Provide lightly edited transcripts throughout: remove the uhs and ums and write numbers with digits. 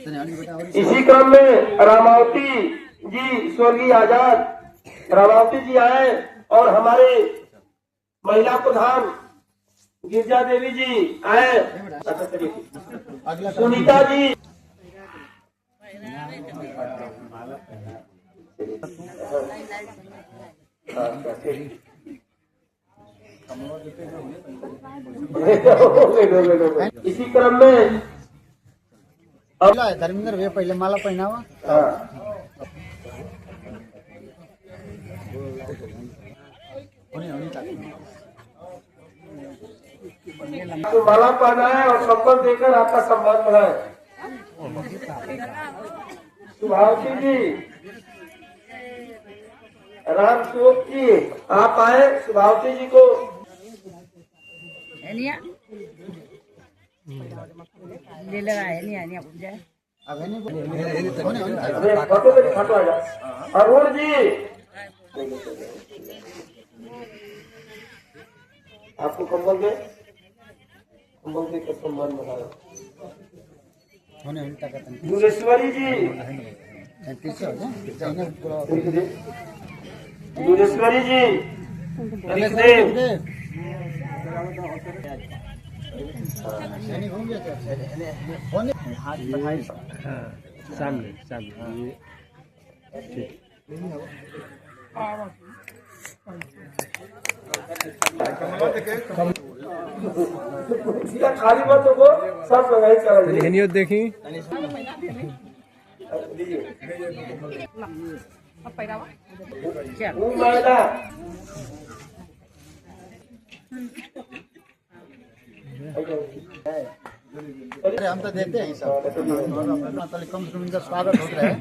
इसी क्रम में रामावती जी, स्वर्गीय आजाद रामावती जी आए और हमारे महिला प्रधान गिरजा देवी जी आए, सुनीता जी, इसी क्रम में धर्मेंद्र वे पहले माला पहनावा। तो माला पहना है और सम्मान देकर आपका सम्मान बढ़ाए। सुभावती जी, राम स्वरूप जी, आप आए सुभावती जी को अरुण जी, आपको कंबल दे के सम्मान बढ़ाए। दुलेश्वरी जी, दुलेश्वरी जी, सामने सामने ठीक। खाली मत हो, सब जगह चल देखी अरे हम तो देते हैं सब, कम से कम इनका स्वागत हो रहा है।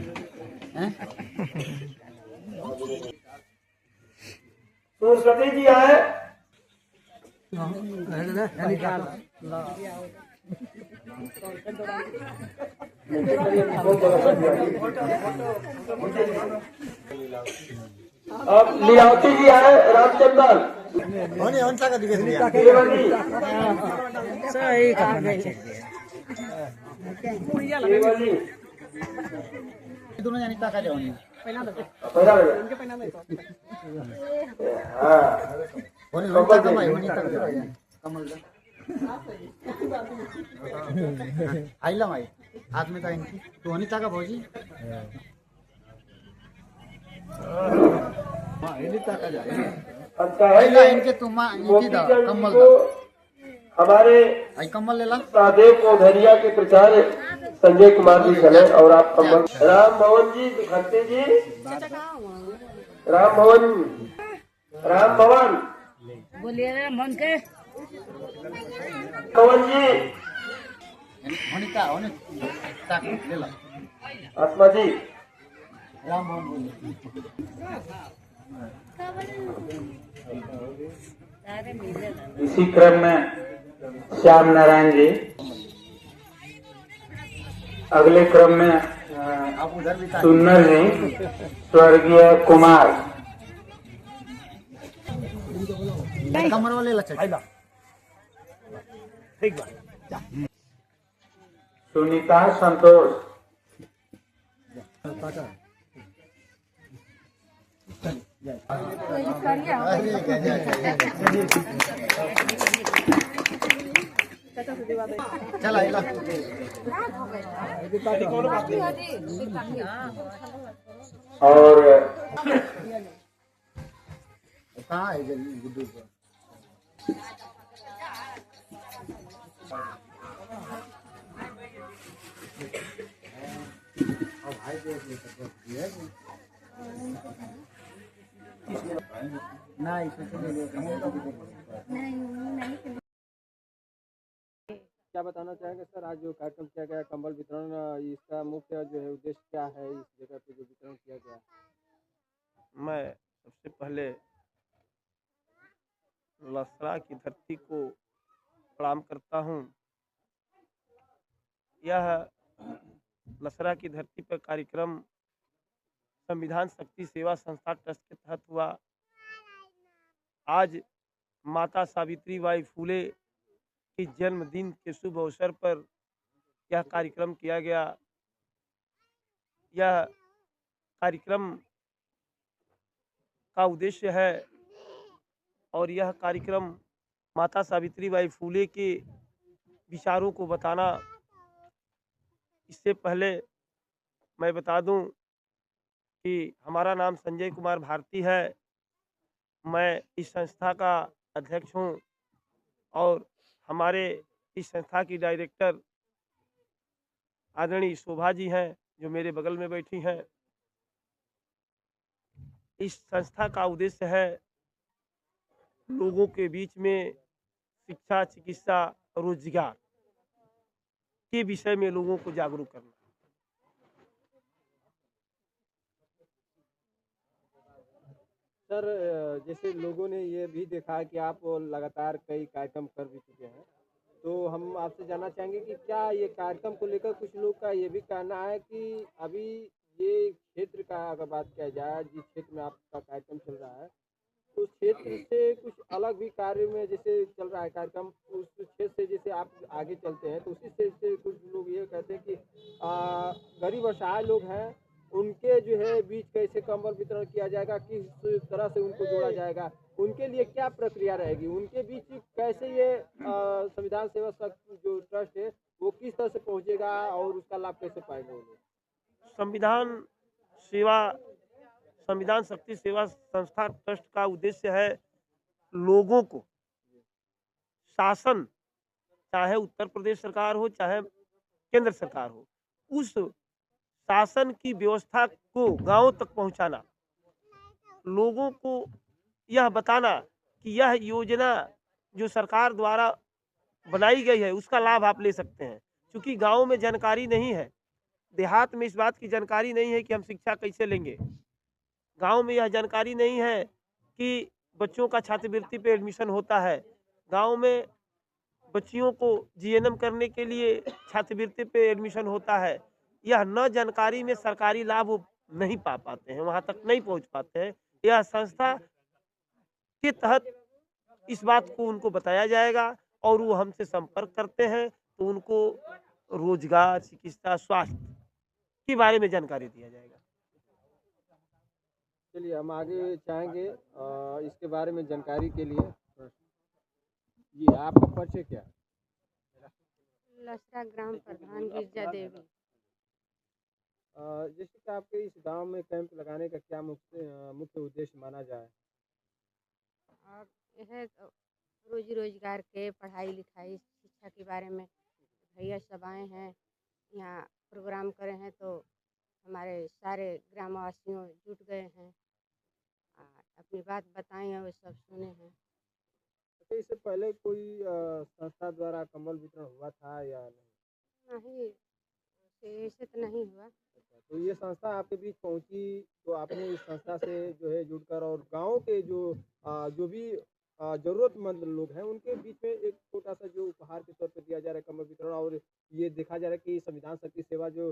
सरस्वती जी आए, अब लीलावती जी आए, रामचंद्र दोनों जानी ताका जाओगी कमल आईला माई हाथ में था इनकी तो होनी ताका भौजी इनके तुम कमल हमारे कमल ले ला सादेव पौधरिया के प्रचार संजय कुमार जी चले और आप कमल राम भवन जी, दुखते जी, राम भवन बोलिए मन के भवन जी, ले ला आत्मा जी, राम भवन बोलिए। इसी क्रम में श्याम नारायण जी, अगले क्रम में सुन्नर जी, स्वर्गीय कुमार, कमर वाले सुनीता संतोष, चला और कहाँ है गुड्डू नहीं क्या बताना चाहेंगे सर, आज जो कार्यक्रम किया गया कंबल वितरण, इसका मुख्य जो है उद्देश्य क्या है, इस जगह पे जो वितरण किया गया? मैं सबसे पहले लसरा की धरती को प्रणाम करता हूँ। यह लसरा की धरती पर कार्यक्रम संविधान शक्ति सेवा संस्था ट्रस्ट के तहत हुआ। आज माता सावित्री बाई फुले के जन्मदिन के शुभ अवसर पर यह कार्यक्रम किया गया। यह कार्यक्रम का उद्देश्य है और यह कार्यक्रम माता सावित्रीबाई फूले के विचारों को बताना। इससे पहले मैं बता दूं कि हमारा नाम संजय कुमार भारती है। मैं इस संस्था का अध्यक्ष हूं और हमारे इस संस्था की डायरेक्टर आदरणीय शोभा जी हैं, जो मेरे बगल में बैठी हैं। इस संस्था का उद्देश्य है लोगों के बीच में शिक्षा, चिकित्सा, रोजगार के विषय में लोगों को जागरूक करना। सर, जैसे लोगों ने ये भी देखा है कि आप लगातार कई कार्यक्रम कर भी चुके हैं, तो हम आपसे जानना चाहेंगे कि क्या ये कार्यक्रम को लेकर कुछ लोग का ये भी कहना है कि अभी ये क्षेत्र का अगर बात किया जाए, जिस क्षेत्र में आपका कार्यक्रम चल रहा है, तो उस क्षेत्र से कुछ अलग भी कार्य में जैसे चल रहा है कार्यक्रम, उस क्षेत्र से जैसे आप आगे चलते हैं तो उसी क्षेत्र से कुछ लोग ये कहते हैं कि गरीब असहाय लोग हैं, उनके जो है बीच कैसे कंबल वितरण किया जाएगा, किस तरह से उनको जोड़ा जाएगा, उनके लिए क्या प्रक्रिया रहेगी, उनके बीच कैसे ये संविधान सेवा संघ जो ट्रस्ट है वो किस तरह से पहुंचेगा और उसका लाभ कैसे पाएंगे वो लोग। संविधान शक्ति सेवा संस्था ट्रस्ट का उद्देश्य है लोगों को शासन, चाहे उत्तर प्रदेश सरकार हो चाहे केंद्र सरकार हो, उस शासन की व्यवस्था को गांव तक पहुंचाना, लोगों को यह बताना कि यह योजना जो सरकार द्वारा बनाई गई है उसका लाभ आप ले सकते हैं। क्योंकि गांव में जानकारी नहीं है, देहात में इस बात की जानकारी नहीं है कि हम शिक्षा कैसे लेंगे, गांव में यह जानकारी नहीं है कि बच्चों का छात्रवृत्ति पे एडमिशन होता है, गांव में बच्चियों को जीएनएम करने के लिए छात्रवृत्ति पे एडमिशन होता है। यह न जानकारी में सरकारी लाभ वो नहीं पा पाते हैं, वहां तक नहीं पहुंच पाते हैं। यह संस्था के तहत इस बात को उनको बताया जाएगा और वो हमसे संपर्क करते हैं तो उनको रोजगार, चिकित्सा, स्वास्थ्य के बारे में जानकारी दिया जाएगा। चलिए, हम आगे चाहेंगे इसके बारे में जानकारी के लिए। जी, आपका परिचय क्या है? लसरा ग्राम प्रधान गिरजा देवी। जैसे कि आपके इस गांव में कैंप लगाने का क्या मुख्य उद्देश्य माना जाए? और यह रोजी रोजगार के, पढ़ाई लिखाई, शिक्षा के बारे में भैया सब आए हैं, यहाँ प्रोग्राम करे हैं तो हमारे सारे ग्रामवासियों जुट गए हैं, अपनी बात बताई है, वो सब सुने हैं। तो इससे पहले कोई संस्था द्वारा कंबल वितरण हुआ था या नहीं? नहीं, ऐसे तो नहीं हुआ। तो ये संस्था आपके बीच पहुंची तो आपने इस संस्था से जो है जुड़कर और गांव के जो भी जरूरतमंद लोग हैं उनके बीच में एक छोटा सा जो उपहार के तौर पे दिया जा रहा है कंबल वितरण, और ये देखा जा रहा है कि संविधान शक्ति सेवा जो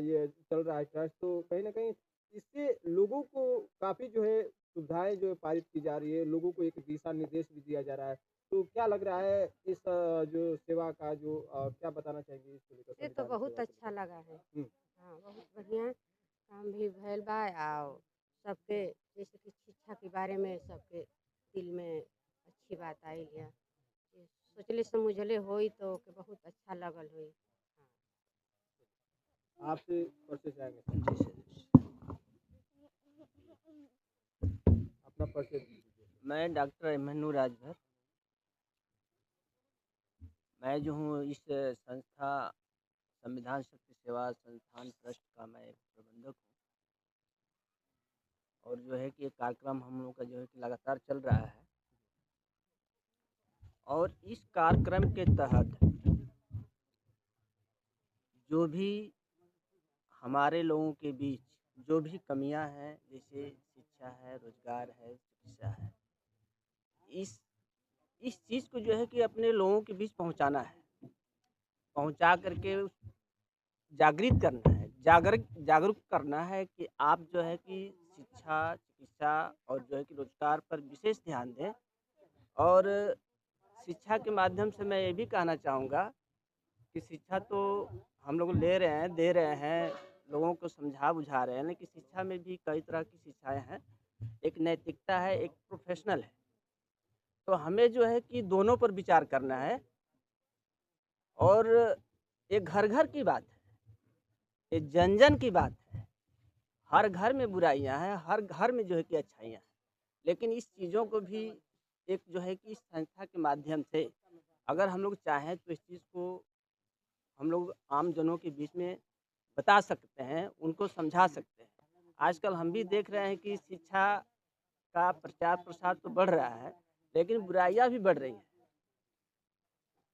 ये चल रहा है ट्रस्ट, तो कहीं ना कहीं इससे लोगों को काफ़ी जो है सुविधाएं जो है पारित की जा रही है, लोगों को एक दिशा निर्देश भी दिया जा रहा है। तो क्या लग रहा है इस जो सेवा का जो क्या बताना चाहेंगे इसको लेकर? ये तो बहुत अच्छा लगा है। हाँ, बहुत बढ़िया काम भी भैल बा और सबके जैसे कि शिक्षा के बारे में सबके दिल में अच्छी बात आई है, सोचले समझले होई तो के बहुत अच्छा लगल हुई। आपसे परिचय चाहेंगे, अपना परिचय दीजिए। मैं डॉक्टर अभिमन्यु राजभर, मैं जो हूँ इस संस्था संविधान शक्ति सेवा संस्थान ट्रस्ट का मैं एक प्रबंधक हूँ, और जो है कि एक कार्यक्रम हम लोग का जो है कि लगातार चल रहा है, और इस कार्यक्रम के तहत जो भी हमारे लोगों के बीच जो भी कमियां हैं, जैसे शिक्षा है, रोजगार है, चिकित्सा है, इस चीज़ को जो है कि अपने लोगों के बीच पहुंचाना है, पहुंचा करके जागृत करना है, जागरूक करना है कि आप जो है कि शिक्षा, चिकित्सा और जो है कि रोजगार पर विशेष ध्यान दें। और शिक्षा के माध्यम से मैं ये भी कहना चाहूँगा कि शिक्षा तो हम लोग ले रहे हैं, दे रहे हैं, लोगों को समझा बुझा रहे हैं कि शिक्षा में भी कई तरह की शिक्षाएं हैं। एक नैतिकता है, एक प्रोफेशनल है। तो हमें जो है कि दोनों पर विचार करना है। और ये घर-घर की बात है, ये जन-जन की बात है। हर घर में बुराइयाँ हैं, हर घर में जो है कि अच्छाइयाँ हैं। लेकिन इस चीज़ों को भी एक जो है कि संस्था के माध्यम से अगर हम लोग चाहें तो इस चीज़ को हम लोग आम जनों के बीच में बता सकते हैं, उनको समझा सकते हैं। आजकल हम भी देख रहे हैं कि शिक्षा का प्रचार-प्रसार तो बढ़ रहा है, लेकिन बुराइयाँ भी बढ़ रही हैं।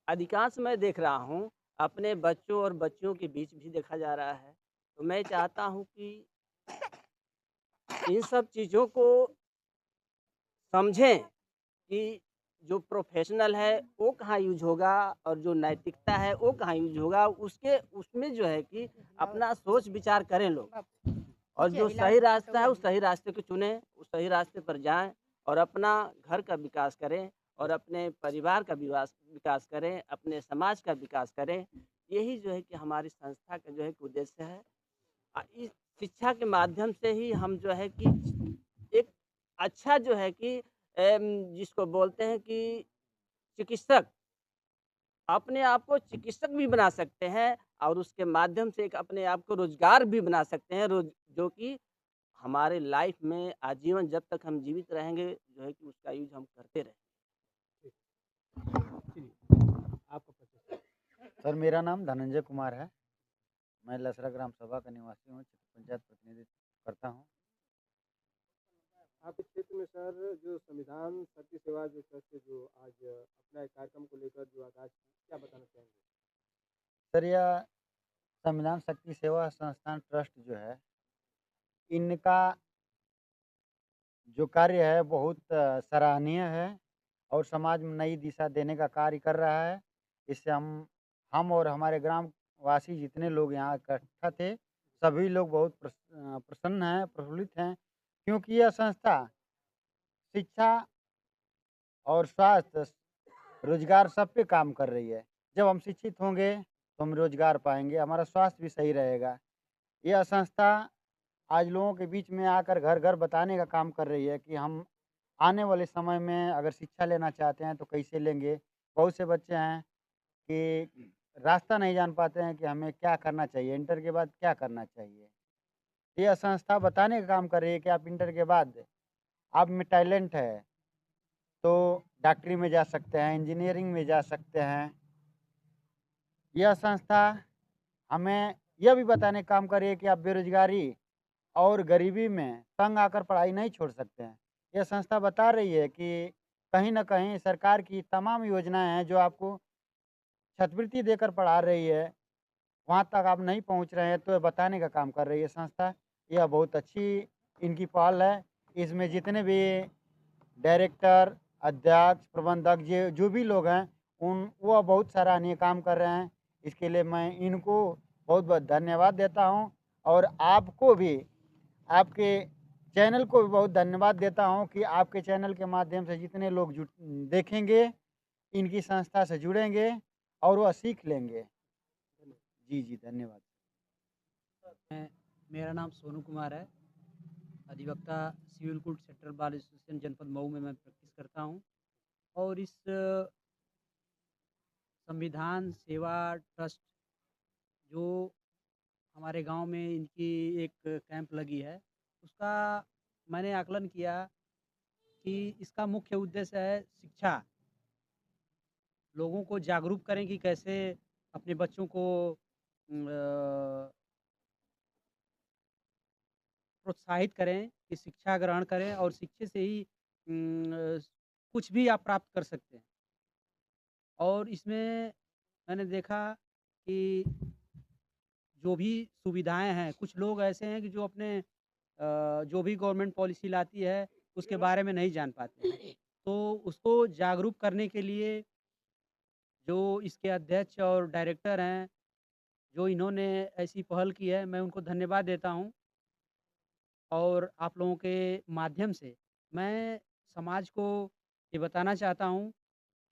अधिकांश मैं देख रहा हूँ, अपने बच्चों और बच्चियों के बीच भी देखा जा रहा है। तो मैं चाहता हूँ कि इन सब चीज़ों को समझें कि जो प्रोफ़ेशनल है, वो कहाँ यूज़ होगा और जो नैतिकता है, वो कहाँ यूज़ होगा। उसमें जो है कि अपना सोच-विचार करें लोग। और जो सही रास्ता है, उस सही रास्ते को चुनें, उस सही रास्ते पर जाएँ और अपना घर का विकास करें और अपने परिवार का विकास करें, अपने समाज का विकास करें। यही जो है कि हमारी संस्था का जो है कि उद्देश्य है। इस शिक्षा के माध्यम से ही हम जो है कि एक अच्छा जो है कि जिसको बोलते हैं कि चिकित्सक, अपने आप को चिकित्सक भी बना सकते हैं और उसके माध्यम से एक अपने आप को रोज़गार भी बना सकते हैं, जो कि हमारे लाइफ में आजीवन जब तक हम जीवित रहेंगे जो है कि उसका यूज़ हम करते रहें। आपका परिचय। सर, मेरा नाम धनंजय कुमार है। मैं लसरा ग्राम सभा का निवासी हूँ, क्षेत्र पंचायत प्रतिनिधित्व करता हूँ। आपके क्षेत्र में सर जो संविधान शक्ति सेवा जो ट्रस्ट है, जो आज अपना एक कार्यक्रम को लेकर जो आगाज की, क्या बताना चाहेंगे? सर, यह संविधान शक्ति सेवा संस्थान ट्रस्ट जो है, इनका जो कार्य है बहुत सराहनीय है और समाज में नई दिशा देने का कार्य कर रहा है। इससे हम और हमारे ग्रामवासी जितने लोग यहाँ इकट्ठा थे, सभी लोग बहुत प्रसन्न हैं, प्रफुल्लित हैं, क्योंकि यह संस्था शिक्षा और स्वास्थ्य, रोज़गार सब पे काम कर रही है। जब हम शिक्षित होंगे, तो हम रोज़गार पाएँगे, हमारा स्वास्थ्य भी सही रहेगा। यह संस्था आज लोगों के बीच में आकर घर-घर बताने का काम कर रही है कि हम आने वाले समय में अगर शिक्षा लेना चाहते हैं तो कैसे लेंगे। बहुत से बच्चे हैं कि रास्ता नहीं जान पाते हैं कि हमें क्या करना चाहिए, इंटर के बाद क्या करना चाहिए। यह संस्था बताने का काम कर रही है कि आप इंटर के बाद आप में टैलेंट है, तो डॉक्टरी में जा सकते हैं, इंजीनियरिंग में जा सकते हैं। यह संस्था हमें यह भी बताने का काम कर रही है कि आप बेरोज़गारी और गरीबी में तंग आकर पढ़ाई नहीं छोड़ सकते हैं। यह संस्था बता रही है कि कहीं न कहीं सरकार की तमाम योजनाएँ हैं जो आपको छात्रवृत्ति देकर पढ़ा रही है, वहाँ तक आप नहीं पहुँच रहे हैं, तो ये बताने का काम कर रही है संस्था। यह बहुत अच्छी इनकी पहल है। इसमें जितने भी डायरेक्टर, अध्यक्ष, प्रबंधक जो भी लोग हैं, वह बहुत सराहनीय काम कर रहे हैं। इसके लिए मैं इनको बहुत-बहुत धन्यवाद देता हूँ और आपको भी, आपके चैनल को भी बहुत धन्यवाद देता हूँ कि आपके चैनल के माध्यम से जितने लोग देखेंगे, इनकी संस्था से जुड़ेंगे और वह सीख लेंगे। जी, जी, धन्यवाद। मेरा नाम सोनू कुमार है। अधिवक्ता civil court sector bar association जनपद मऊ में मैं प्रैक्टिस करता हूँ और इस संविधान सेवा ट्रस्ट जो हमारे गांव में इनकी एक कैंप लगी है, उसका मैंने आकलन किया कि इसका मुख्य उद्देश्य है शिक्षा। लोगों को जागरूक करें कि कैसे अपने बच्चों को प्रोत्साहित करें कि शिक्षा ग्रहण करें और शिक्षे से ही कुछ भी आप प्राप्त कर सकते हैं। और इसमें मैंने देखा कि जो भी सुविधाएं हैं, कुछ लोग ऐसे हैं कि जो अपने जो भी गवर्नमेंट पॉलिसी लाती है, उसके बारे में नहीं जान पाते हैं। तो उसको जागरूक करने के लिए जो इसके अध्यक्ष और डायरेक्टर हैं, जो इन्होंने ऐसी पहल की है, मैं उनको धन्यवाद देता हूँ। और आप लोगों के माध्यम से मैं समाज को ये बताना चाहता हूँ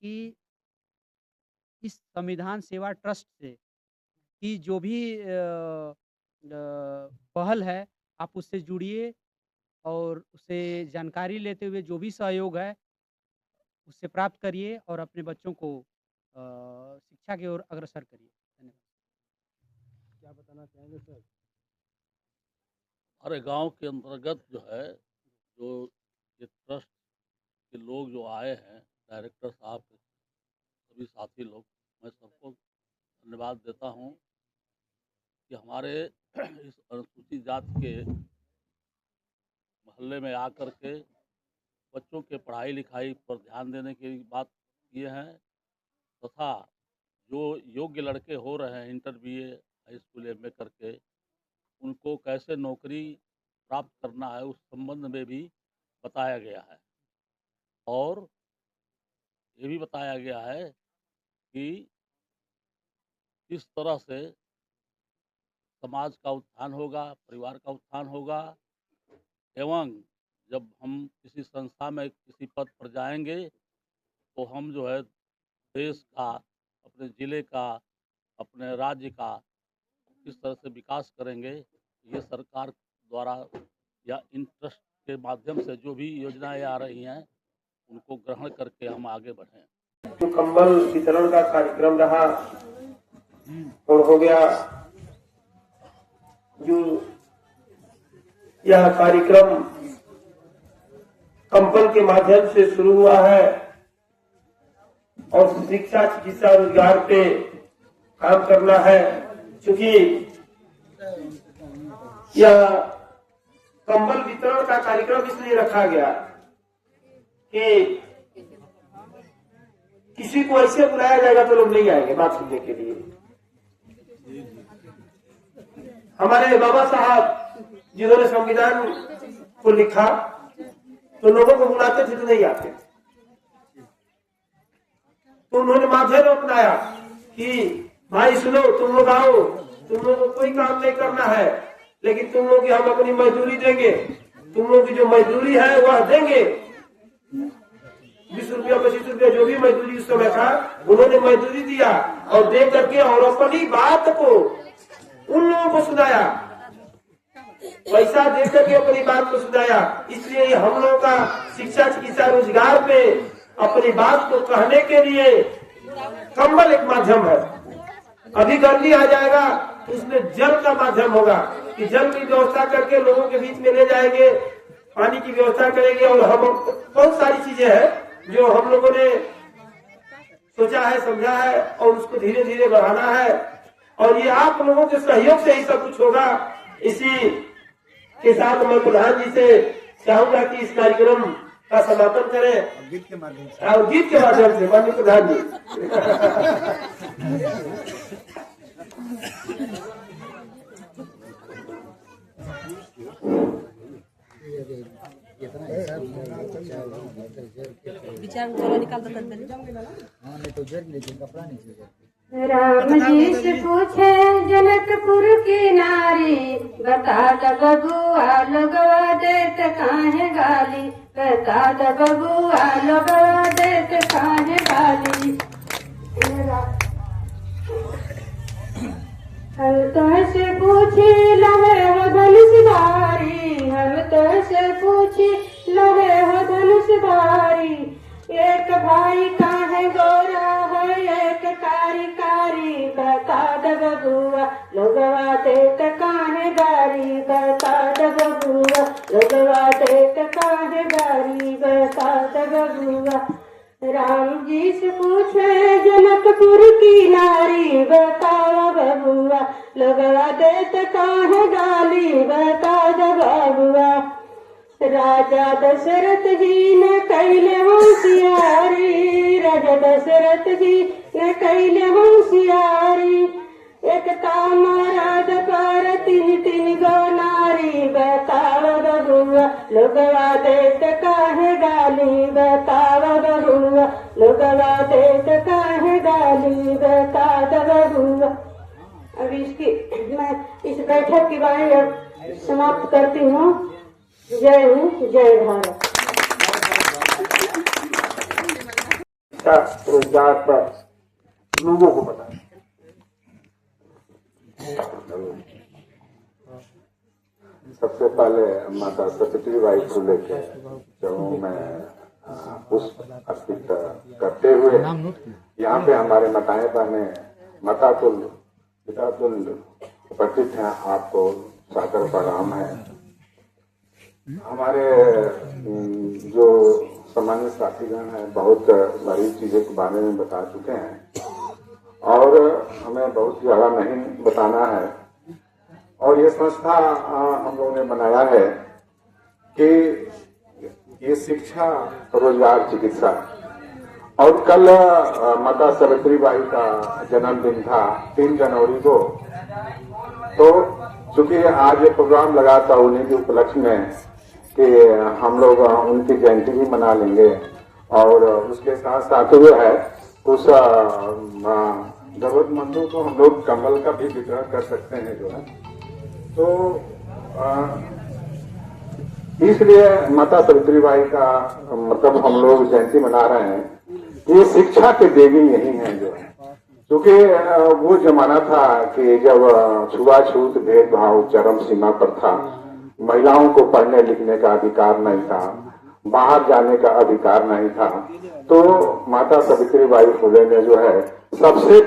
कि इस संविधान सेवा ट्रस्ट से कि जो भी पहल है, आप उससे जुड़िए और उससे जानकारी लेते हुए जो भी सहयोग है, उससे प्राप्त करिए और अपने बच्चों को शिक्षा की ओर अग्रसर करिए। धन्यवाद। क्या बताना चाहेंगे सर? हमारे गांव के अंतर्गत जो है, जो ये ट्रस्ट के लोग जो आए हैं, डायरेक्टर साहब, सभी साथी लोग, मैं सबको धन्यवाद देता हूं कि हमारे इस अनुसूचित जाति के मोहल्ले में आकर के बच्चों के पढ़ाई लिखाई पर ध्यान देने की बात किए हैं, तथा जो योग्य लड़के हो रहे हैं inter BA, high school MA करके, उनको कैसे नौकरी प्राप्त करना है उस संबंध में भी बताया गया है। और ये भी बताया गया है कि किस तरह से समाज का उत्थान होगा, परिवार का उत्थान होगा, एवं जब हम किसी संस्था में किसी पद पर जाएंगे तो हम जो है देश का, अपने ज़िले का, अपने राज्य का किस तरह से विकास करेंगे, ये सरकार द्वारा या इन ट्रस्ट के माध्यम से जो भी योजनाएं आ रही हैं उनको ग्रहण करके हम आगे बढ़ें। जो कंबल वितरण का कार्यक्रम रहा और हो गया, जो यह कार्यक्रम कंबल के माध्यम से शुरू हुआ है और शिक्षा, चिकित्सा, रोजगार पे काम करना है। क्योंकि यह कंबल वितरण का कार्यक्रम इसलिए रखा गया कि किसी को ऐसे बुलाया जाएगा तो लोग नहीं आएंगे बात सुनने के लिए। हमारे बाबा साहब जिन्होंने संविधान को लिखा तो लोगों को बुलाते थे तो नहीं आते, तो उन्होंने माध्यम अपनाया कि भाई सुनो, तुम लोग आओ, तुम लोगों को कोई काम नहीं करना है, लेकिन तुम लोग की हम अपनी मजदूरी देंगे, तुम लोग की जो मजदूरी है वह देंगे। 20 रुपया 25 रुपया जो भी मजदूरी उस समय था, उन्होंने मजदूरी दिया और दे करके और अपनी बात को उन लोगों को सुनाया, पैसा दे करके अपनी बात को सुनाया। इसलिए हम लोगों का शिक्षा, चिकित्सा, रोजगार पे अपनी बात को कहने के लिए कंबल एक माध्यम है। अभी गर्मी आ जाएगा तो उसमें जल का माध्यम होगा कि जल की व्यवस्था करके लोगों के बीच में ले जाएंगे, पानी की व्यवस्था करेंगे। और हम बहुत सारी चीजें हैं जो हम लोगों ने सोचा है, समझा है और उसको धीरे धीरे बढ़ाना है। और ये आप लोगों के सहयोग से ही सब कुछ होगा। इसी के साथ मैं प्रधान जी से चाहूंगा कि इस कार्यक्रम का समापन करें और गीत के माध्यम से माननीय प्रधान जी। राम जी से पूछे जनकपुर की नारी, बता द बबुआ लगवा देत काहे गाली, बता द बबुआ लगवा देत काहे गाली। हम तो से पूछी लहे हो धनुषधारी, हम तो से पूछी लहे हो धनुषधारी। एक भाई काहे गोरा है एक कारी कारी, बता द बबुआ लगवा देत काहे गारी, बता द बबुआ लगवा देत काहे गारी, बता द बबुआ। राम जी से पूछे जनकपुर की नारी, बताओ बबुआ लगवा देत काहे गाली, बता द बबुआ। राजा दशरथ जी ने कैले होशियारी, राजा दशरथ जी ने कैले होशियारी। एक तामराद पर तीन तीन गो नारी, बताओ बबुआ लगवा देत काहे गाली, बताओ बबुआ लगवा देत काहे गाली, बता दो बबुआ। अब इसकी मैं इस बैठक की वाणी समाप्त करती हूँ। जय हिंद, जय भारत। रोजगार पर लोगों को बता सबसे पहले माता सावित्री बाई फुले के चरणों में पुष्प अर्पित करते हुए यहाँ पे हमारे माताएं बहने मातातुल पितातुल उपस्थित हैं, आपको सादर प्रणाम है। हमारे जो सामान्य साथीगण हैं बहुत सारी चीजें के बारे में बता चुके हैं और हमें बहुत ज्यादा नहीं बताना है। और ये संस्था हम लोगों ने बनाया है कि ये शिक्षा, रोजगार, चिकित्सा। और कल माता सावित्री बाई का जन्मदिन था 3 जनवरी को, तो चूंकि आज ये प्रोग्राम लगा था उन्हीं के उपलक्ष्य में कि हम लोग उनकी जयंती भी मना लेंगे और उसके साथ साथ जो है उस जरूरतमंदों को हम लोग कंबल का भी वितरण कर सकते हैं जो है। तो इसलिए माता सावित्री बाई का मतलब हम लोग जयंती मना रहे हैं। ये शिक्षा के देवी यही हैं जो है, क्योंकि वो जमाना था कि जब छुआछूत भेदभाव चरम सीमा पर था, महिलाओं को पढ़ने लिखने का अधिकार नहीं था, बाहर जाने का अधिकार नहीं था, तो माता सावित्री बाई फुले ने जो है सबसे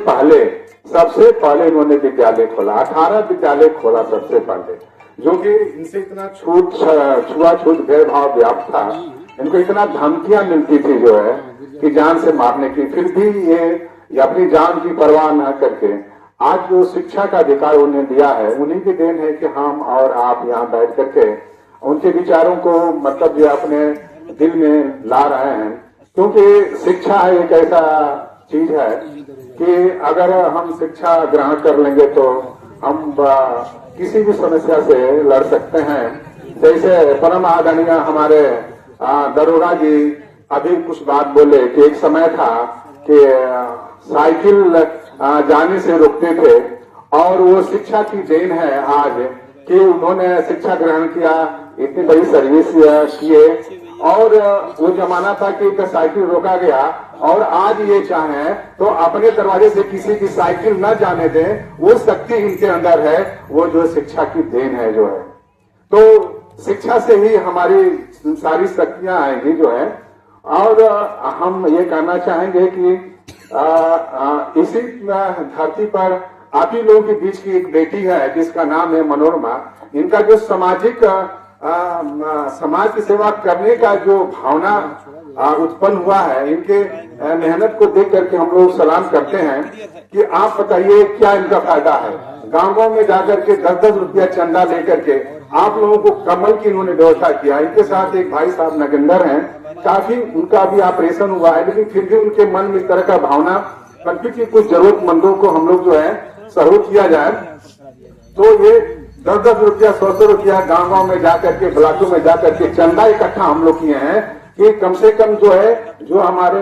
पहले इन्होंने विद्यालय खोला, 18 विद्यालय खोला सबसे पहले, जो कि इनसे इतना छुआछूत भेदभाव व्याप्त था, इनको इतना धमकियां मिलती थी जो है कि जान से मारने की, फिर भी ये अपनी जान की परवाह न करके आज जो शिक्षा का अधिकार उन्हें दिया है, उन्हीं की देन है कि हम और आप यहाँ बैठ करके उनके विचारों को मतलब ये अपने दिल में ला रहे हैं। क्योंकि शिक्षा एक ऐसा चीज है कि अगर हम शिक्षा ग्रहण कर लेंगे तो हम किसी भी समस्या से लड़ सकते हैं। जैसे परम आदरणीय हमारे दरोगा जी अभी कुछ बात बोले कि एक समय था कि साइकिल जाने से रोकते थे और वो शिक्षा की देन है आज कि उन्होंने शिक्षा ग्रहण किया, इतनी बड़ी सर्विस किए और वो जमाना था कि साइकिल रोका गया और आज ये चाहें तो अपने दरवाजे से किसी की साइकिल न जाने दें, वो शक्ति इनके अंदर है, वो जो शिक्षा की देन है जो है। तो शिक्षा से ही हमारी सारी शक्तियां आएंगी जो है। और हम ये कहना चाहेंगे कि इसी धरती पर आप ही लोगों के बीच की एक बेटी है जिसका नाम है मनोरमा। इनका जो सामाजिक समाज की सेवा करने का जो भावना उत्पन्न हुआ है, इनके मेहनत को देख करके हम लोग सलाम करते हैं कि आप बताइए क्या इनका फायदा है। गांव में जाकर के 10-10 रुपया चंदा लेकर के आप लोगों को कमल की इन्होंने व्यवस्था किया। इनके साथ एक भाई साहब नगेंदर हैं, काफी उनका भी ऑपरेशन हुआ है, लेकिन फिर भी उनके मन में इस तरह का भावना कल्पित की कुछ जरूरतमंदों को हम लोग जो है सहयोग किया जाए। तो ये 10-10 रुपया 100 रुपया गाँव में जाकर के ब्लॉकों में जाकर के चंदा इकट्ठा हम लोग किए हैं कि कम से कम जो है जो हमारे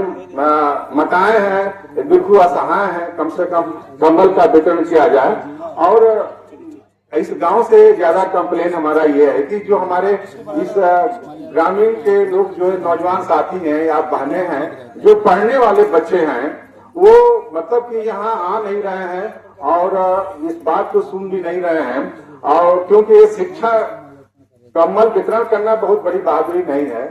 माताएं हैं, बिल्कुल असहाय हैं, कम से कम कंबल का वितरण किया जाए। और इस गांव से ज्यादा कंप्लेन हमारा ये है कि जो हमारे इस ग्रामीण के लोग जो नौजवान साथी हैं या बहने हैं, जो पढ़ने वाले बच्चे हैं, वो मतलब कि यहाँ आ नहीं रहे हैं और इस बात को सुन भी नहीं रहे हैं। और क्योंकि शिक्षा कम्बल वितरण करना बहुत बड़ी बहादुरी नहीं है,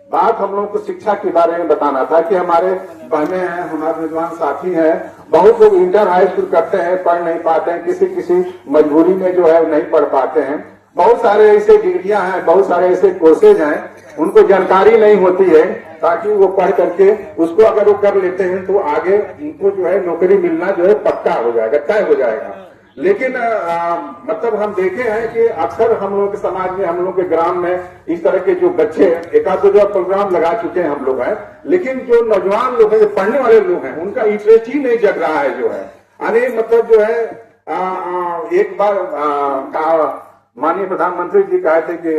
बात हम लोगों को शिक्षा के बारे में बताना था कि हमारे बहने हैं, हमारे नौजवान साथी हैं, बहुत लोग इंटर हाई स्कूल करते हैं, पढ़ नहीं पाते हैं, किसी मजबूरी में जो है नहीं पढ़ पाते हैं। बहुत सारे ऐसे डिग्रियां हैं, बहुत सारे ऐसे कोर्सेज हैं, उनको जानकारी नहीं होती है, ताकि वो पढ़ करके उसको अगर वो कर लेते हैं तो आगे उनको जो है नौकरी मिलना जो है पक्का हो जाएगा, तय हो जाएगा। लेकिन मतलब हम देखे हैं कि अक्सर हम लोगों के समाज में, हम लोगों के ग्राम में इस तरह के जो बच्चे एक आध दो प्रोग्राम लगा चुके हैं हम लोग हैं, लेकिन जो नौजवान लोग हैं, जो पढ़ने वाले लोग हैं, उनका इंटरेस्ट ही नहीं जग रहा है जो है। यानी मतलब जो है एक बार माननीय प्रधानमंत्री जी कहे थे कि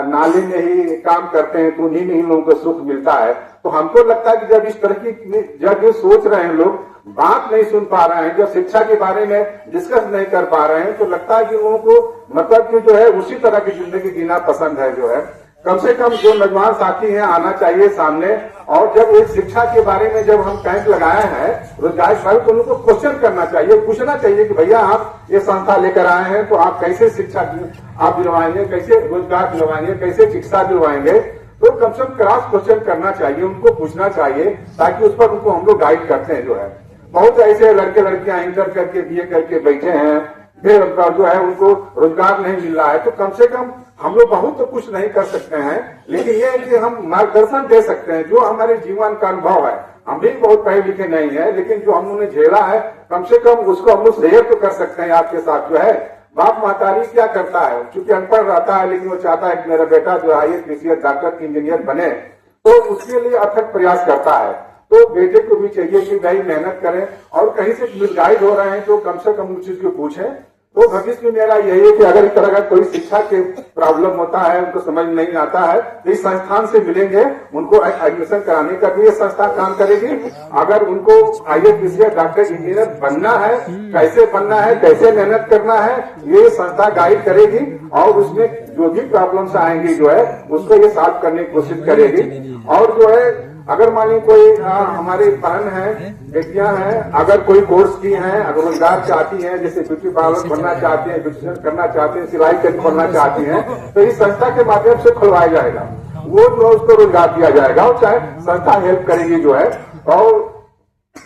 नाली में ही काम करते हैं तो उन्हीं में ही लोगों को सुख मिलता है। तो हमको लगता है कि जब इस तरह की जब जो सोच रहे हैं लोग, बात नहीं सुन पा रहे हैं, जब शिक्षा के बारे में डिस्कस नहीं कर पा रहे हैं, तो लगता है कि लोगों को मतलब कि जो है उसी तरह की जिंदगी जीना पसंद है जो है। कम से कम जो नौजवान साथी हैं आना चाहिए सामने। और जब एक शिक्षा के बारे में जब हम कैंप लगाए हैं रोजगार पर, तो उनको क्वेश्चन करना चाहिए, पूछना चाहिए कि भैया आप ये संस्था लेकर आए हैं तो आप कैसे शिक्षा आप दिलवाएंगे, कैसे रोजगार दिलवाएंगे, कैसे शिक्षा दिलवाएंगे। तो कम से कम क्रॉस क्वेश्चन करना चाहिए, उनको पूछना चाहिए, ताकि उस पर उनको हम लोग गाइड करते हैं। जो है बहुत ऐसे लड़के लड़कियां इंटर करके बीए करके बैठे हैं, फिर जो है उनको रोजगार नहीं मिल रहा है। तो कम से कम हम लोग बहुत तो कुछ नहीं कर सकते हैं, लेकिन ये है कि हम मार्गदर्शन दे सकते हैं। जो हमारे जीवन का अनुभव है, हम भी बहुत पढ़े लिखे नहीं है, लेकिन जो हमने झेला है कम से कम उसको हम लोग शेयर तो कर सकते हैं आपके साथ। जो है बाप महतारी क्या करता है, चूंकि अनपढ़ रहता है, लेकिन वो चाहता है कि मेरा बेटा जो है IAS डॉक्टर इंजीनियर बने, तो उसके लिए अथक प्रयास करता है। तो बेटे को भी चाहिए कि भाई मेहनत करें, और कहीं से मिसगाइड हो रहे हैं तो कम से कम उस चीज को पूछें। तो भविष्य में मेरा यही है कि अगर इस तरह का कोई शिक्षा के प्रॉब्लम होता है, उनको समझ नहीं आता है, तो इस संस्थान से मिलेंगे, उनको एडमिशन कराने का भी ये संस्था काम करेगी। अगर उनको IAS डॉक्टर इंजीनियर बनना है, कैसे बनना है, कैसे मेहनत करना है, ये संस्था गाइड करेगी, और उसमें जो भी प्रॉब्लम्स आएंगी जो है उसको ये सॉल्व करने की कोशिश करेगी। और जो है अगर मान ली कोई हमारे बहन है, बेटियां हैं, अगर कोई कोर्स की हैं, अगर रोजगार चाहती हैं, जैसे ब्यूटी पार्लर बनना चाहते हैं, ब्यूटिशियन करना चाहते हैं, सिलाई करना चाहती हैं, तो इस संस्था के माध्यम से खुलवाया जाएगा, वो जो उसको रोजगार दिया जाएगा, और चाहे संस्था हेल्प करेगी जो है। और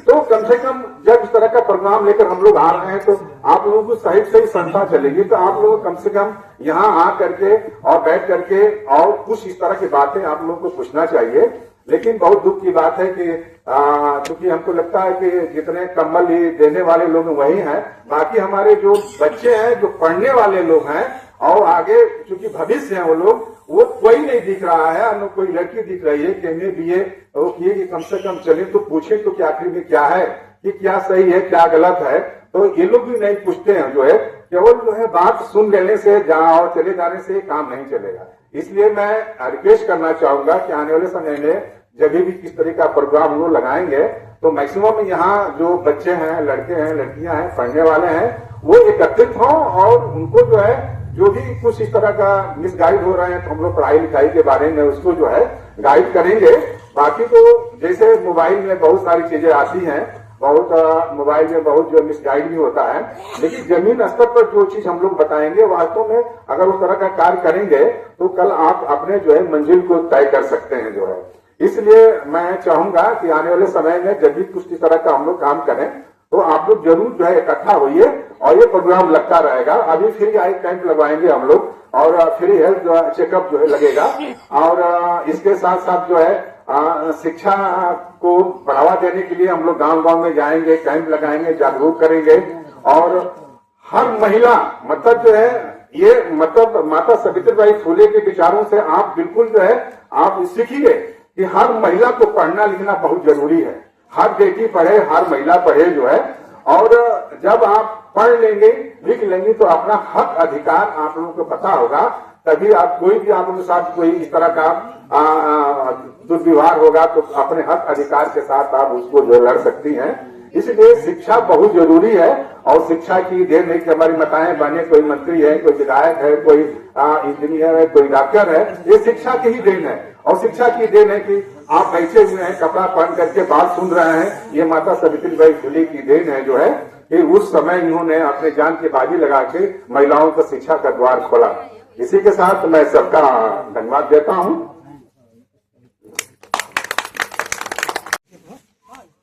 तो कम से कम जब इस तरह का प्रोग्राम लेकर हम लोग आ रहे हैं, तो आप लोगों को सही सही संस्था चलेगी, तो आप लोग कम से कम यहाँ आ करके और बैठ करके और कुछ इस तरह की बातें आप लोगों को पूछना चाहिए। लेकिन बहुत दुख की बात है कि क्योंकि हमको लगता है कि जितने कंबल ही देने वाले लोग वही हैं, बाकी हमारे जो बच्चे हैं, जो पढ़ने वाले लोग हैं, और आगे चूंकि भविष्य है वो लोग, वो कोई नहीं दिख रहा है। न कोई लड़की दिख रही है कि हमें BA वो किए कि कम से कम चले तो पूछे तो कि आखिर में क्या है, कि क्या सही है क्या गलत है। तो ये लोग भी नहीं पूछते हैं। जो है केवल जो है बात सुन लेने से और चले जाने से काम नहीं चलेगा। इसलिए मैं रिक्वेस्ट करना चाहूंगा कि आने वाले समय में जब भी किस तरह का प्रोग्राम हम लोग लगाएंगे, तो मैक्सिमम यहाँ जो बच्चे हैं, लड़के हैं, लड़कियां हैं, पढ़ने वाले हैं, वो एकत्रित हों, और उनको जो है जो भी कुछ इस तरह का मिसगाइड हो रहे हैं, तो हम लोग पढ़ाई लिखाई के बारे में उसको जो है गाइड करेंगे। बाकी तो जैसे मोबाइल में बहुत सारी चीजें आती हैं, बहुत मोबाइल में बहुत जो मिसगाइड भी होता है, लेकिन जमीन स्तर पर जो चीज हम लोग बताएंगे, वास्तव में अगर उस तरह का कार्य करेंगे तो कल आप अपने जो है मंजिल को तय कर सकते हैं। जो है इसलिए मैं चाहूंगा कि आने वाले समय में जब भी कुछ इस तरह का हम लोग काम करें, तो आप लोग जरूर जो है इकट्ठा होइए, और ये प्रोग्राम लगता रहेगा। अभी फ्री आई कैंप लगवाएंगे हम लोग, और फ्री हेल्थ चेकअप जो है लगेगा, और इसके साथ साथ जो है शिक्षा को बढ़ावा देने के लिए हम लोग गांव गांव में जाएंगे, कैंप लगाएंगे, जागरूक करेंगे। और हर महिला मतलब जो है ये मतलब माता सावित्रीबाई फुले के विचारों से आप बिल्कुल जो है आप सीखिए कि हर महिला को पढ़ना लिखना बहुत जरूरी है। हर बेटी पढ़े, हर महिला पढ़े जो है, और जब आप पढ़ लेंगे, लिख लेंगे, तो अपना हक अधिकार आप लोगों को पता होगा, तभी आप कोई भी आप उनके साथ कोई इस तरह का दुर्व्यवहार होगा तो अपने हक अधिकार के साथ आप उसको जो लड़ सकती हैं। इसलिए शिक्षा बहुत जरूरी है, और शिक्षा की देन नहीं कि हमारी माताएं बहनें, कोई मंत्री है, कोई विधायक है, कोई इंजीनियर है, कोई डॉक्टर है, ये शिक्षा की ही देन है। और शिक्षा की देन है कि आप बैठे हुए हैं, कपड़ा पहन करके बात सुन रहे हैं, ये माता सावित्रीबाई फुले की देन है। जो है कि उस समय इन्होंने अपने जान की बाजी लगा के महिलाओं को शिक्षा का द्वार खोला। इसी के साथ मैं सबका धन्यवाद देता हूँ।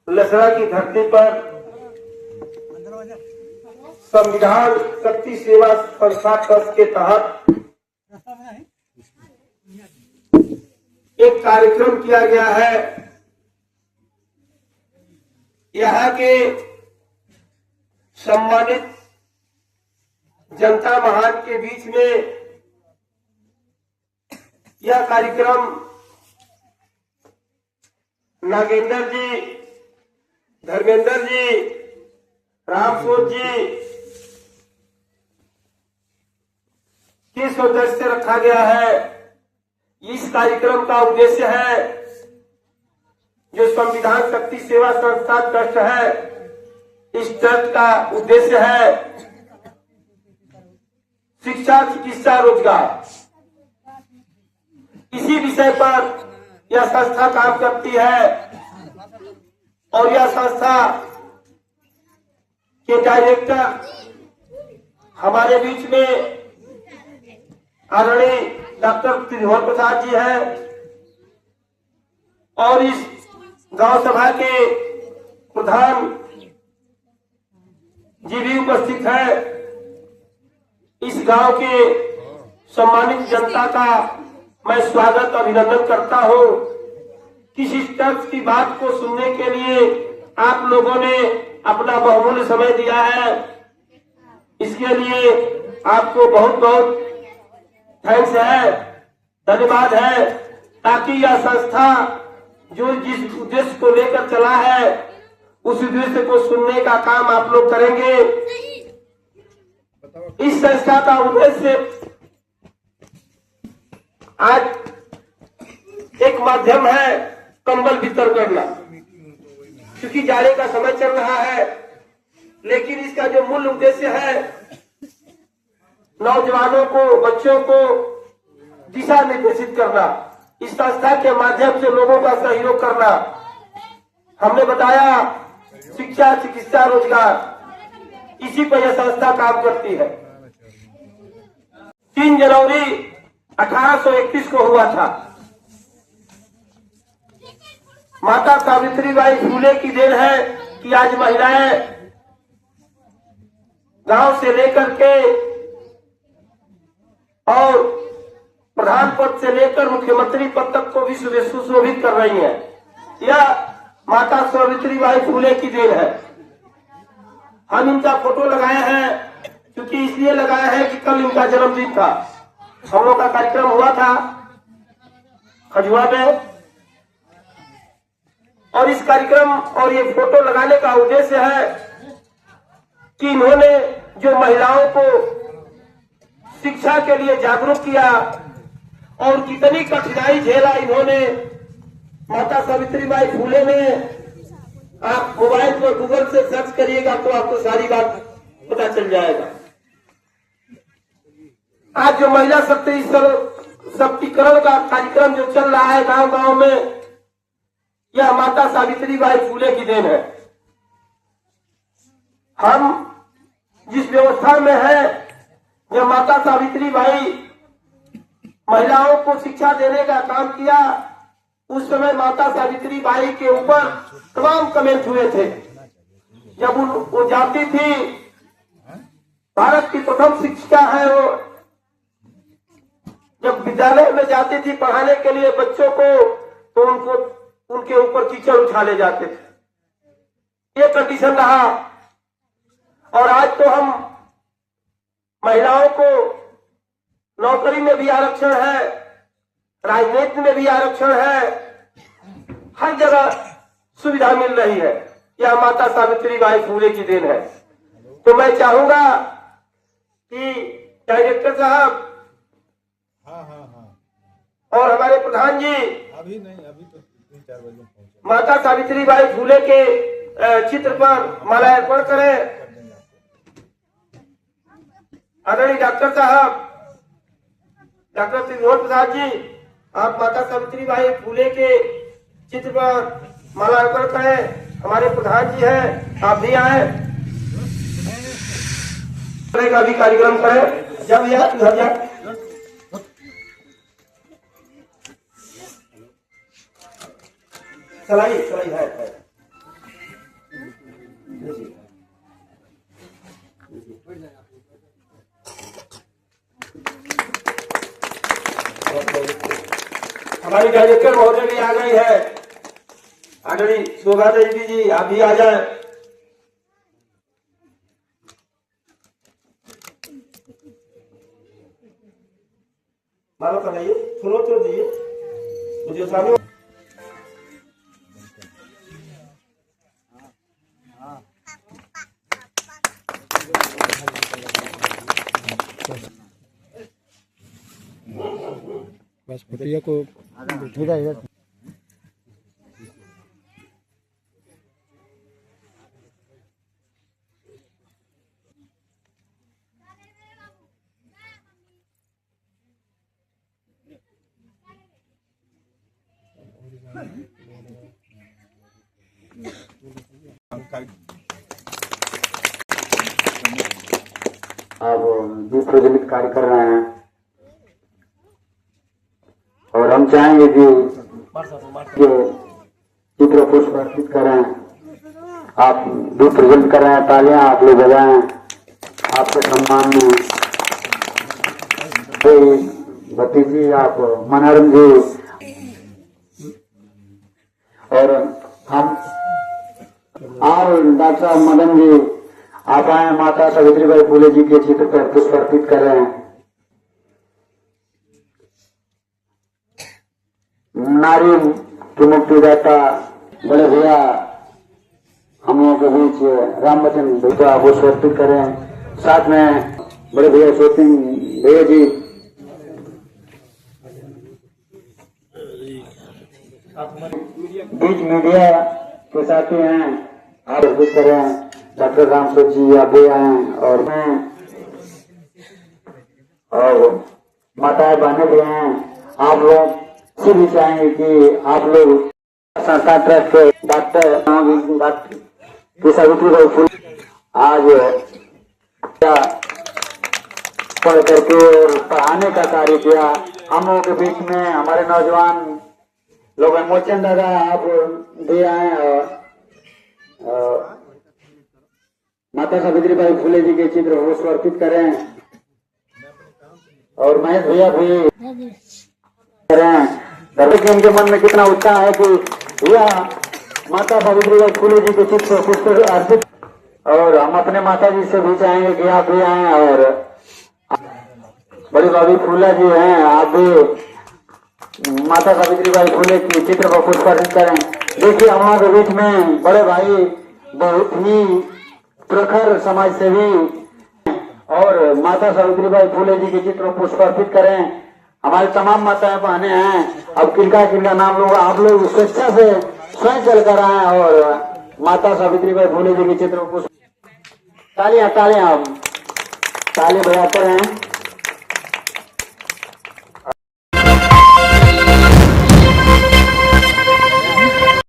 लसरा की धरती पर संविधान शक्ति सेवा संस्था ट्रस्ट के तहत एक कार्यक्रम किया गया है। यहाँ के सम्मानित जनता महान के बीच में यह कार्यक्रम नागेंद्र जी, धर्मेंद्र जी, रामसूत जी के सौजन्य से रखा गया है। इस कार्यक्रम का उद्देश्य है, जो संविधान शक्ति सेवा संस्था ट्रस्ट है, इस ट्रस्ट का उद्देश्य है शिक्षा, चिकित्सा, रोजगार। इसी विषय पर यह संस्था काम करती है और यह संस्था के डायरेक्टर हमारे बीच में आदरणीय डॉक्टर त्रिभुवन प्रसाद जी हैं और इस गांव सभा के प्रधान जी भी उपस्थित है। इस गांव के सम्मानित जनता का मैं स्वागत अभिनंदन करता हूं। किसी तर्क की बात को सुनने के लिए आप लोगों ने अपना बहुमूल्य समय दिया है, इसके लिए आपको बहुत बहुत थैंक्स है, धन्यवाद है। ताकि यह संस्था जो जिस उद्देश्य को लेकर चला है उस उद्देश्य को सुनने का काम आप लोग करेंगे। इस संस्था का उद्देश्य आज एक माध्यम है कंबल वितरण करना, क्योंकि जाड़े का समय चल रहा है, लेकिन इसका जो मूल उद्देश्य है नौजवानों को, बच्चों को दिशा निर्देशित करना, इस संस्था के माध्यम से लोगों का सहयोग करना। हमने बताया शिक्षा, चिकित्सा, रोजगार, इसी पर यह संस्था काम करती है। 3 जनवरी 1831 को हुआ था। माता सावित्रीबाई फूले की देन है कि आज महिलाएं गांव से लेकर के और प्रधान पद से लेकर मुख्यमंत्री पद तक को भी सुशोभित कर रही हैं। यह माता सावित्रीबाई फूले की देन है। हम इनका फोटो लगाए हैं क्योंकि इसलिए लगाया है कि कल इनका जन्मदिन था। हम लोग का कार्यक्रम हुआ था खजुआ में, और इस कार्यक्रम और ये फोटो लगाने का उद्देश्य है कि इन्होंने जो महिलाओं को शिक्षा के लिए जागरूक किया और कितनी कठिनाई झेला इन्होंने, माता सावित्रीबाई फूले ने। आप मोबाइल पर गूगल से सर्च करिएगा तो आपको सारी बात पता चल जाएगा। आज जो महिला सशक्तिकरण का कार्यक्रम जो चल रहा है गांव गांव में, यह माता सावित्रीबाई फूले की देन है। हम जिस व्यवस्था में है, जब माता सावित्रीबाई महिलाओं को शिक्षा देने का काम किया, उस समय माता सावित्रीबाई के ऊपर तमाम कमेंट हुए थे। जब वो जाती थी, भारत की प्रथम शिक्षिका है वो, जब विद्यालय में जाती थी पढ़ाने के लिए बच्चों को, तो उनके ऊपर कीचड़ उछाले जाते थे। ये कंडीशन रहा। और आज तो हम महिलाओं को नौकरी में भी आरक्षण है, राजनीति में भी आरक्षण है, हर जगह सुविधा मिल रही है। यह माता सावित्रीबाई फूले की देन है। तो मैं चाहूंगा कि डायरेक्टर साहब और हमारे प्रधान जी अभी तो 3-4 बजे माता सावित्रीबाई फूले के चित्र पर माल्यार्पण करें। आदरणीय डॉक्टर साहब, डॉक्टर त्रिभुवन प्रसाद जी, आप माता सावित्रीबाई फूले के चित्र पर माल्यार्पण करें। हमारे प्रधान जी हैं, आप भी आए, का भी कार्यक्रम करें। जब यह चलाई है। हमारी डायरेक्टर महोदय भी आ गई है। आदरणीय शोभा देवी जी, आप भी आ जाए। मानो कराइए, फूलों तो दिए मुझे सामने। बस फटिया को इधर अब दीप प्रज्वलित कार्य कर रहे हैं और हम चाहेंगे कि चित्र पुष्प अर्पित करें। आप दीप प्रज्वलित कर रहे हैं, तालियां आप लोग बजाएं आपके सम्मान में। भतीजी आप मनोरम जी और हम और डॉक्टर साहब मदन जी आप आए माता सावित्रीबाई फुले जी के चित्र पर पुष्प अर्पित कर रहे हैं। नारी की मुक्तिदाता बड़े भैया हम लोगों के बीच रामवचन भैया पुष्प अर्पित कर रहे हैं। साथ में बड़े भैया शोतिंग भैया जी बीच मीडिया के साथी हैं, आप अर्पित कर रहे हैं। डॉक्टर रामसोद जी आप भी आए और मैं और माताएं बहने भी हैं। आप लोग से भी चाहेंगे कि आप लोग संस्था ट्रस्ट के डॉक्टर की सावित्रीबाई फुले आज पढ़ करके और पढ़ाने का कार्य किया। हम लोगों के बीच में हमारे नौजवान लोग मोचन दादा आप भी आए और माता सावित्रीबाई फुले जी के चित्र को समर्पित करें और महेश भैया भी करें। कि उनके मन में कितना उत्साह है कि यह माता सावित्रीबाई फुले जी के चित्र पुष्प अर्पित। और हम अपने माता जी से भी चाहेंगे कि आप भी आए और बड़ी भाभी फूला जी हैं, आप भी माता सावित्रीबाई फुले की चित्र को पुष्प अर्पित करें। देखिए हम लोगों के बीच में बड़े भाई बहुत ही प्रखर समाज सेवी और माता सावित्रीबाई फुले जी के चित्र को पुष्प अर्पित करें। हमारी तमाम माताएं बहने हैं, अब किनका किनका नाम लूंगा, आप लोग स्वेच्छा से स्वयं चल कर आए और माता सावित्रीबाई फुले जी के चित्र को पुष्प तालियां तालियां ताली बजाते हैं।